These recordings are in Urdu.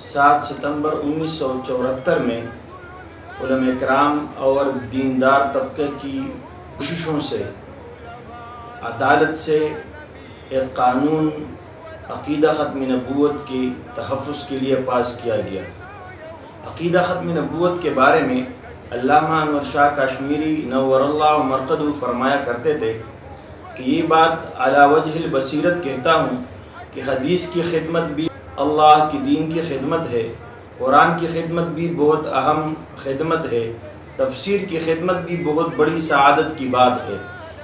7 ستمبر 1974 میں علماء کرام اور دیندار طبقے کی کوششوں سے عدالت سے ایک قانون عقیدہ ختم نبوت کے تحفظ کے لیے پاس کیا گیا۔ عقیدہ ختم نبوت کے بارے میں علامہ انور شاہ کشمیری نور اللہ مرقدہ فرمایا کرتے تھے کہ یہ بات علی وجہ البصیرت کہتا ہوں کہ حدیث کی خدمت بھی اللہ کی دین کی خدمت ہے، قرآن کی خدمت بھی بہت اہم خدمت ہے، تفسیر کی خدمت بھی بہت بڑی سعادت کی بات ہے،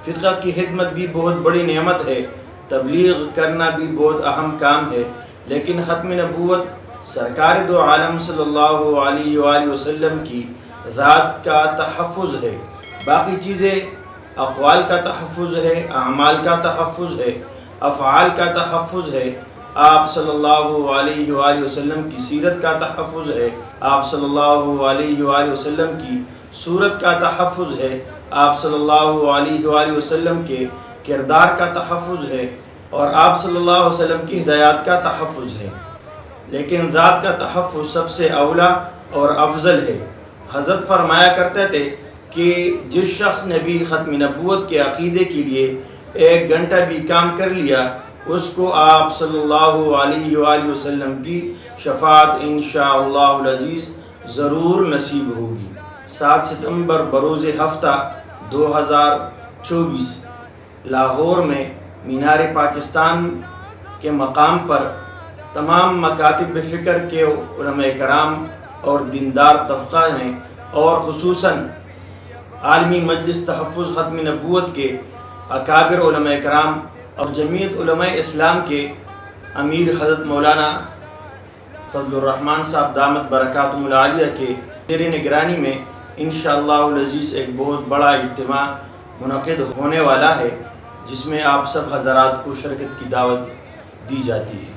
فقہ کی خدمت بھی بہت بڑی نعمت ہے، تبلیغ کرنا بھی بہت اہم کام ہے، لیکن ختم نبوت سرکار دو عالم صلی اللہ علیہ وآلہ وسلم کی ذات کا تحفظ ہے۔ باقی چیزیں اقوال کا تحفظ ہے، اعمال کا تحفظ ہے، افعال کا تحفظ ہے، آپ صلی اللہ علیہ وآلہ وسلم کی سیرت کا تحفظ ہے، آپ صلی اللہ علیہ وآلہ وسلم کی صورت کا تحفظ ہے، آپ صلی اللہ علیہ وآلہ وسلم کے کردار کا تحفظ ہے، اور آپ صلی اللہ علیہ وسلم کی ہدایات کا تحفظ ہے، لیکن ذات کا تحفظ سب سے اولیٰ اور افضل ہے۔ حضرت فرمایا کرتے تھے کہ جس شخص نے بھی ختم نبوت کے عقیدے کے لیے 1 گھنٹہ بھی کام کر لیا، اس کو آپ صلی اللہ علیہ وآلہ وسلم کی شفاعت انشاءاللہ العزیز ضرور نصیب ہوگی۔ 7 ستمبر بروز ہفتہ 2024 لاہور میں مینار پاکستان کے مقام پر تمام مکاتب فکر کے علماء کرام اور دیندار طبقہ نے، اور خصوصاً عالمی مجلس تحفظ ختم نبوت کے اکابر علماء کرام اور جمعیت علماء اسلام کے امیر حضرت مولانا فضل الرحمن صاحب دامت برکاتہم العالیہ کے زیر نگرانی میں انشاءاللہ العزیز ایک بہت بڑا اجتماع منعقد ہونے والا ہے، جس میں آپ سب حضرات کو شرکت کی دعوت دی جاتی ہے۔